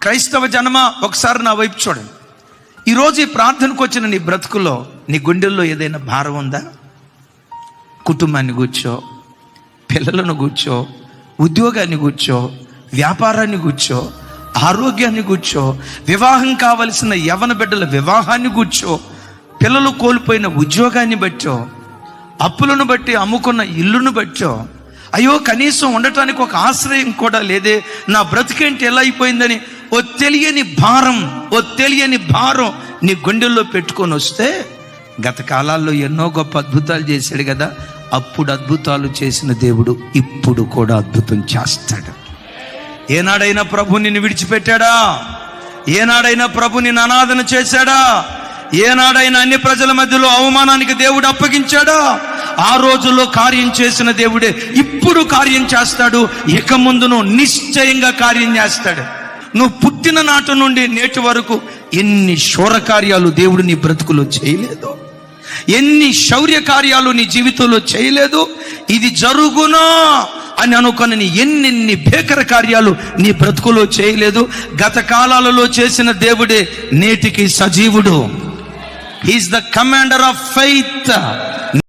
క్రైస్తవ జనమా, ఒకసారి నా వైపు చూడండి. ఈరోజు ఈ ప్రార్థనకు వచ్చిన నీ బ్రతుకులో, నీ గుండెల్లో ఏదైనా భారం ఉందా? కుటుంబాన్ని కూర్చో, పిల్లలను కూర్చో, ఉద్యోగాన్ని కూర్చో, వ్యాపారాన్ని కూర్చో, ఆరోగ్యాన్ని కూర్చో, వివాహం కావలసిన యవ్వన బిడ్డల వివాహాన్ని కూర్చో, పిల్లలు కోల్పోయిన ఉద్యోగాన్ని బట్టో, అప్పులను బట్టి అమ్ముకున్న ఇల్లును బట్టో, అయ్యో కనీసం ఉండటానికి ఒక ఆశ్రయం కూడా లేదే, నా బ్రతికేంటి ఎలా అయిపోయిందని ఓ తెలియని భారం నీ గుండెల్లో పెట్టుకొని వస్తే, గత కాలాల్లో ఎన్నో గొప్ప అద్భుతాలు చేశాడు కదా, అప్పుడు అద్భుతాలు చేసిన దేవుడు ఇప్పుడు కూడా అద్భుతం చేస్తాడు. ఏనాడైనా ప్రభు నిన్ను విడిచిపెట్టాడా? ఏనాడైనా ప్రభు నిన్ను అనాథన చేశాడా? ఏనాడైనా అన్ని ప్రజల మధ్యలో అవమానానికి దేవుడు అప్పగించాడా? ఆ రోజుల్లో కార్యం చేసిన దేవుడే ఇప్పుడు కార్యం చేస్తాడు. ఇక ముందును నిశ్చయంగా కార్యం చేస్తాడు. నువ్వు పుట్టిన నాటి నుండి నేటి వరకు ఎన్ని శౌర్య కార్యాలు దేవుడు నీ బ్రతుకులో చేయలేదు, ఎన్ని శౌర్య కార్యాలు నీ జీవితంలో చేయలేదు. ఇది జరుగునా అని అనుకుని ఎన్నెన్ని భీకర కార్యాలు నీ బ్రతుకులో చేయలేదు. గత కాలాలలో చేసిన దేవుడే నేటికి సజీవుడు. He's the commander of faith.